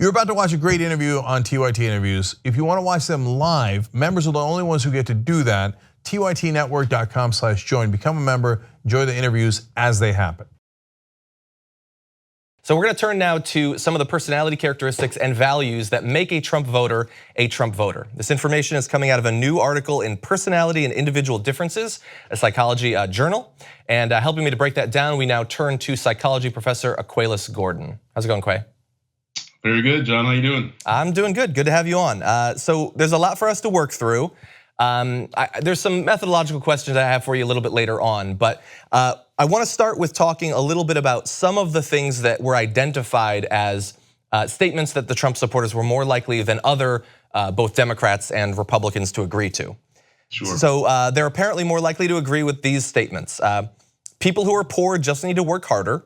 You're about to watch a great interview on TYT Interviews. If you want to watch them live, members are the only ones who get to do that. tytnetwork.com/join. Become a member, enjoy the interviews as they happen. So we're going to turn now to some of the personality characteristics and values that make a Trump voter a Trump voter. This information is coming out of a new article in Personality and Individual Differences, a psychology journal. And helping me to break that down, we now turn to psychology professor Aqualus Gordon. How's it going, Quay? Very good, John, how you doing? I'm doing good, good to have you on. So there's a lot for us to work through. There's some methodological questions I have for you a little bit later on, but I want to start with talking a little bit about some of the things that were identified as statements that the Trump supporters were more likely than other both Democrats and Republicans to agree to. Sure. So they're apparently more likely to agree with these statements. People who are poor just need to work harder.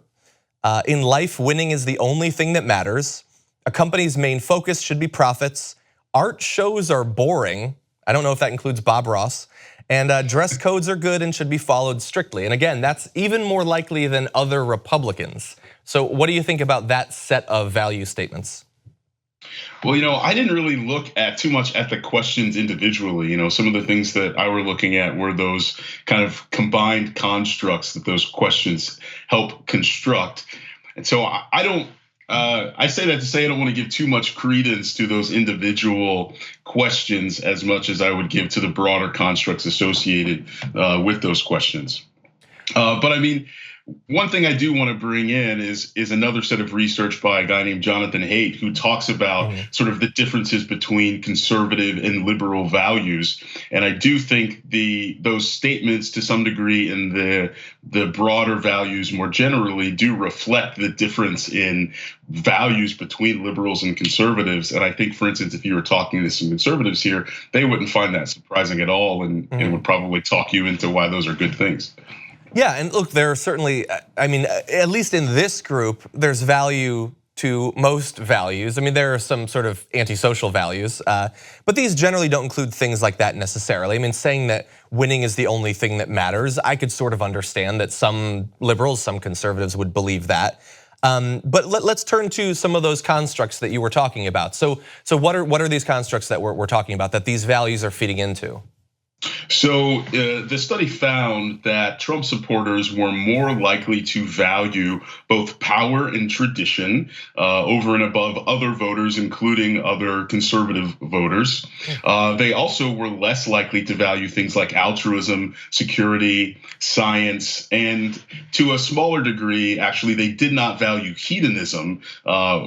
In life, winning is the only thing that matters. A company's main focus should be profits. Art shows are boring. I don't know if that includes Bob Ross. And dress codes are good and should be followed strictly. And again, that's even more likely than other Republicans. So what do you think about that set of value statements? Well, I didn't really look at too much at the questions individually. Some of the things that I were looking at were those kind of combined constructs that those questions help construct. And so I don't, I say that to say I don't want to give too much credence to those individual questions as much as I would give to the broader constructs associated with those questions. But I mean, one thing I do want to bring in is another set of research by a guy named Jonathan Haidt, who talks about sort of the differences between conservative and liberal values. And I do think those statements to some degree in the broader values more generally do reflect the difference in values between liberals and conservatives. And I think, for instance, if you were talking to some conservatives here, they wouldn't find that surprising at all and would probably talk you into why those are good things. Yeah, and look, there are certainly, I mean, at least in this group, there's value to most values. I mean, there are some sort of antisocial values, but these generally don't include things like that necessarily. I mean, saying that winning is the only thing that matters, I could sort of understand that some liberals, some conservatives would believe that. But let's turn to some of those constructs that you were talking about. So what are these constructs that we're talking about that these values are feeding into? So the study found that Trump supporters were more likely to value both power and tradition over and above other voters, including other conservative voters. They also were less likely to value things like altruism, security, science, and to a smaller degree, actually, they did not value hedonism,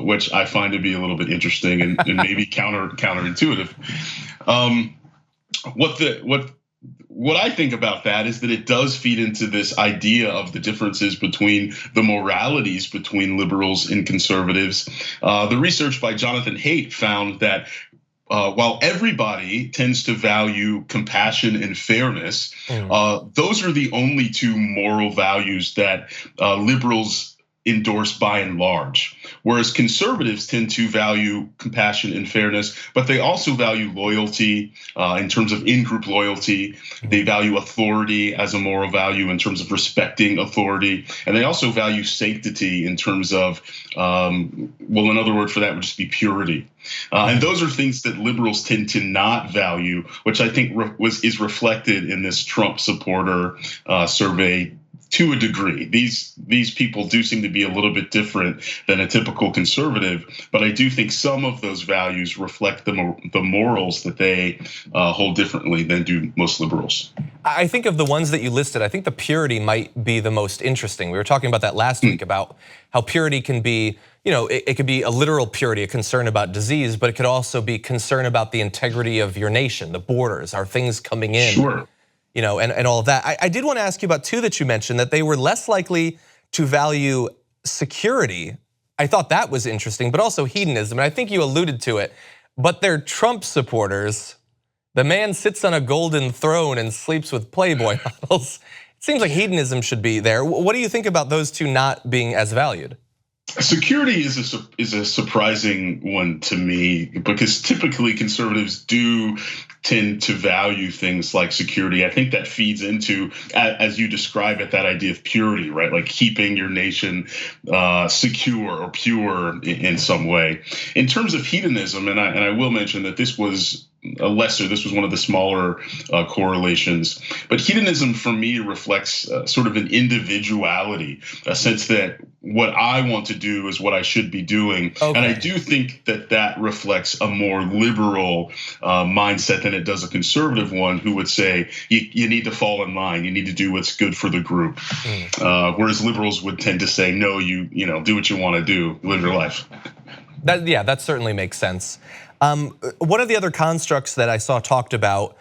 which I find to be a little bit interesting and maybe counterintuitive. What I think about that is that it does feed into this idea of the differences between the moralities between liberals and conservatives. The research by Jonathan Haidt found that while everybody tends to value compassion and fairness, those are the only two moral values that liberals endorse by and large, whereas conservatives tend to value compassion and fairness, but they also value loyalty in terms of in-group loyalty. They value authority as a moral value in terms of respecting authority, and they also value sanctity in terms of, well, another word for that would just be purity. And those are things that liberals tend to not value, which I think is reflected in this Trump supporter survey. To a degree, these people do seem to be a little bit different than a typical conservative, but I do think some of those values reflect the morals that they hold differently than do most liberals. I think of the ones that you listed, I think the purity might be the most interesting. We were talking about that last week about how purity can be, it could be a literal purity, a concern about disease, but it could also be concern about the integrity of your nation, the borders, are things coming in? Sure. And all of that. I did want to ask you about two that you mentioned, that they were less likely to value security. I thought that was interesting, but also hedonism. And I think you alluded to it, but they're Trump supporters. The man sits on a golden throne and sleeps with Playboy models. It seems like hedonism should be there. What do you think about those two not being as valued? Security is a surprising one to me because typically conservatives do tend to value things like security. I think that feeds into, as you describe it, that idea of purity, right? Like keeping your nation secure or pure in some way. In terms of hedonism, and I will mention that this was one of the smaller correlations. But hedonism for me reflects sort of an individuality, a sense that what I want to do is what I should be doing. Okay. And I do think that reflects a more liberal mindset than it does a conservative one, who would say you need to fall in line, you need to do what's good for the group. Whereas liberals would tend to say, no, you do what you want to do, live your life. That certainly makes sense. One of the other constructs that I saw talked about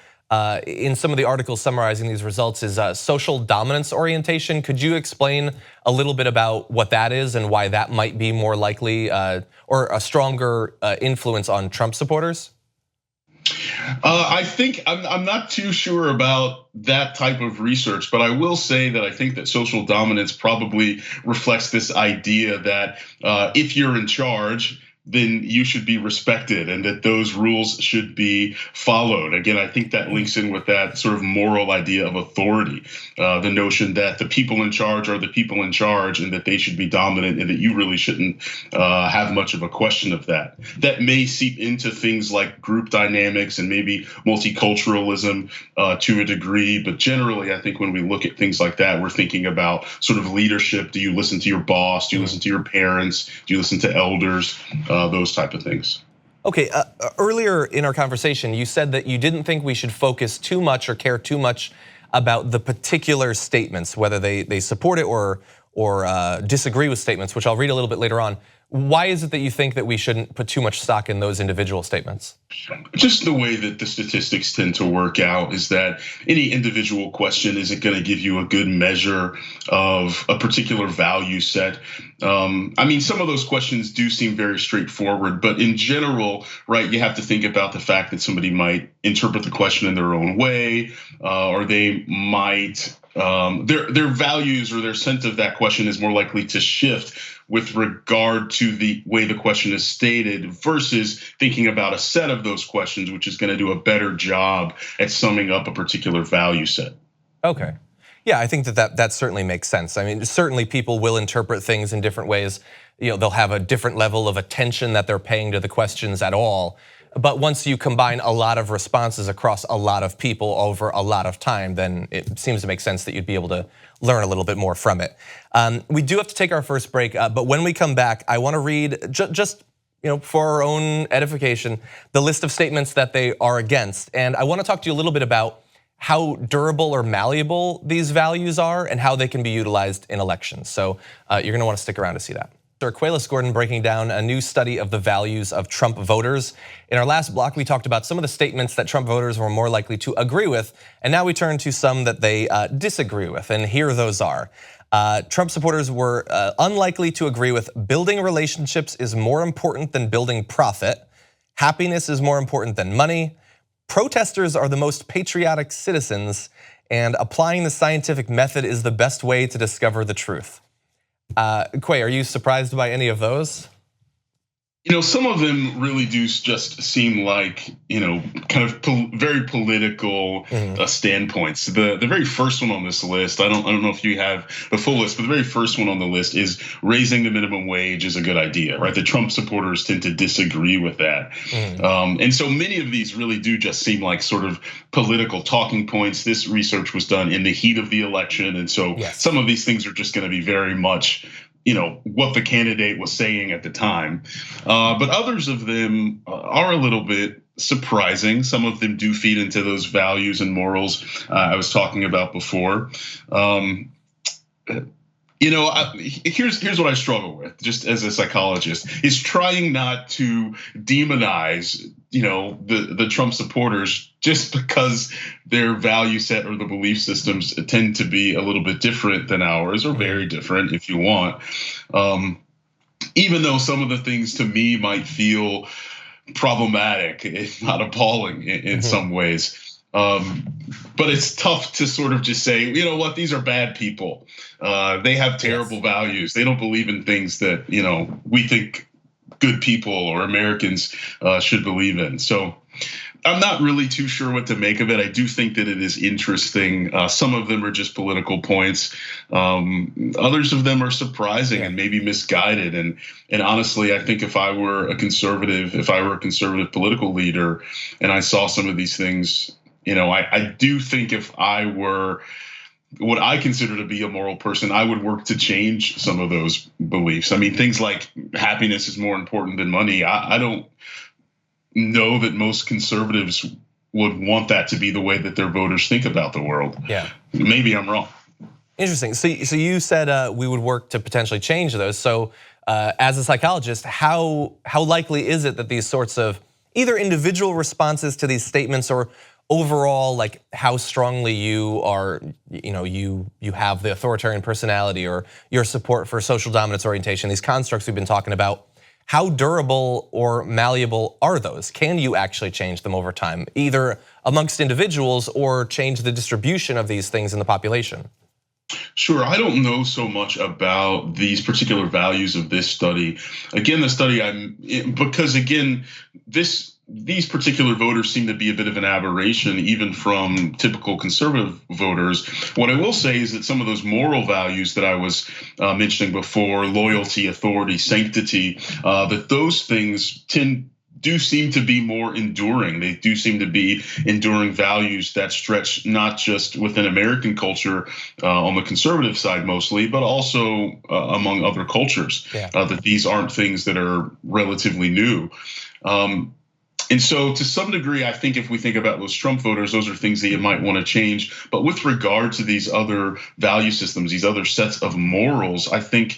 in some of the articles summarizing these results is social dominance orientation. Could you explain a little bit about what that is and why that might be more likely or a stronger influence on Trump supporters? I think I'm not too sure about that type of research, but I will say that I think that social dominance probably reflects this idea that if you're in charge, then you should be respected and that those rules should be followed. Again, I think that links in with that sort of moral idea of authority, the notion that the people in charge are the people in charge and that they should be dominant and that you really shouldn't have much of a question of that. That may seep into things like group dynamics and maybe multiculturalism to a degree, but generally I think when we look at things like that, we're thinking about sort of leadership. Do you listen to your boss? Do you listen to your parents? Do you listen to elders? Those type of things. Okay, earlier in our conversation, you said that you didn't think we should focus too much or care too much about the particular statements, whether they support it or disagree with statements, which I'll read a little bit later on. Why is it that you think that we shouldn't put too much stock in those individual statements? Just the way that the statistics tend to work out is that any individual question isn't going to give you a good measure of a particular value set. I mean, some of those questions do seem very straightforward, but in general, right, you have to think about the fact that somebody might interpret the question in their own way, or they might, their values or their sense of that question is more likely to shift with regard to the way the question is stated versus thinking about a set of those questions, which is going to do a better job at summing up a particular value set. Okay. Yeah, I think that certainly makes sense. I mean, certainly people will interpret things in different ways. They'll have a different level of attention that they're paying to the questions at all. But once you combine a lot of responses across a lot of people over a lot of time, then it seems to make sense that you'd be able to learn a little bit more from it. We do have to take our first break, but when we come back, I want to read just for our own edification, the list of statements that they are against. And I want to talk to you a little bit about how durable or malleable these values are and how they can be utilized in elections. So you're going to want to stick around to see that. Aqualus Gordon breaking down a new study of the values of Trump voters. In our last block, we talked about some of the statements that Trump voters were more likely to agree with, and now we turn to some that they disagree with, and here those are. Trump supporters were unlikely to agree with building relationships is more important than building profit, happiness is more important than money, protesters are the most patriotic citizens, and applying the scientific method is the best way to discover the truth. Quay, are you surprised by any of those? Some of them really do just seem like, kind of very political standpoints. The very first one on this list, I don't know if you have the full list, but the very first one on the list is raising the minimum wage is a good idea, right? The Trump supporters tend to disagree with that. And so many of these really do just seem like sort of political talking points. This research was done in the heat of the election. And so some of these things are just going to be very much what the candidate was saying at the time. But others of them are a little bit surprising. Some of them do feed into those values and morals I was talking about before. Here's what I struggle with, just as a psychologist, is trying not to demonize, the Trump supporters just because their value set or the belief systems tend to be a little bit different than ours, or very different if you want. Even though some of the things to me might feel problematic, if not appalling in some ways. But it's tough to sort of just say, these are bad people. They have terrible values. They don't believe in things that, we think good people or Americans should believe in. So I'm not really too sure what to make of it. I do think that it is interesting. Some of them are just political points. Others of them are surprising and maybe misguided. And honestly, I think if I were a conservative political leader, and I saw some of these things, I do think if I were what I consider to be a moral person, I would work to change some of those beliefs. I mean, things like happiness is more important than money. I don't know that most conservatives would want that to be the way that their voters think about the world. Yeah, maybe I'm wrong. Interesting. So you said we would work to potentially change those. So as a psychologist, how likely is it that these sorts of either individual responses to these statements or overall, like how strongly you are, you have the authoritarian personality or your support for social dominance orientation, these constructs we've been talking about, how durable or malleable are those? Can you actually change them over time, either amongst individuals or change the distribution of these things in the population? Sure, I don't know so much about these particular values of this study. Again, these particular voters seem to be a bit of an aberration, even from typical conservative voters. What I will say is that some of those moral values that I was mentioning before, loyalty, authority, sanctity, that those things do seem to be more enduring. They do seem to be enduring values that stretch not just within American culture on the conservative side mostly, but also among other cultures. That these aren't things that are relatively new. And so to some degree, I think if we think about those Trump voters, those are things that you might want to change. But with regard to these other value systems, these other sets of morals, I think,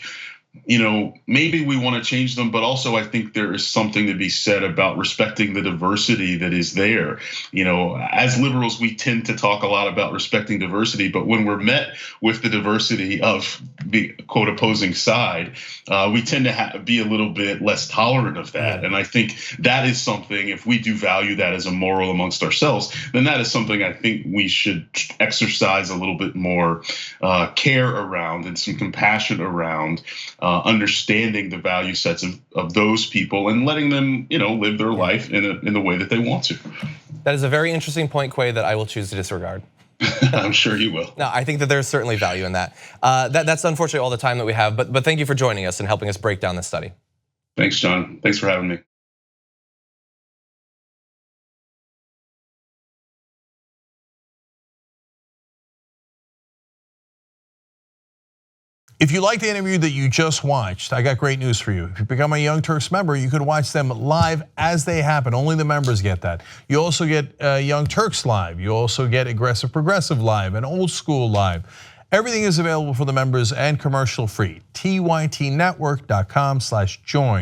maybe we want to change them, but also I think there is something to be said about respecting the diversity that is there. As liberals, we tend to talk a lot about respecting diversity, but when we're met with the diversity of the quote opposing side, we tend to be a little bit less tolerant of that. And I think that is something, if we do value that as a moral amongst ourselves, then that is something I think we should exercise a little bit more care around and some compassion around. Understanding the value sets of those people and letting them, live their life in the way that they want to. That is a very interesting point, Quay, that I will choose to disregard. I'm sure you will. No, I think that there's certainly value in that. That's unfortunately all the time that we have, but thank you for joining us and helping us break down this study. Thanks, John. Thanks for having me. If you like the interview that you just watched, I got great news for you. If you become a Young Turks member, you can watch them live as they happen. Only the members get that. You also get Young Turks live. You also get Aggressive Progressive live and Old School live. Everything is available for the members and commercial free. tytnetwork.com/join.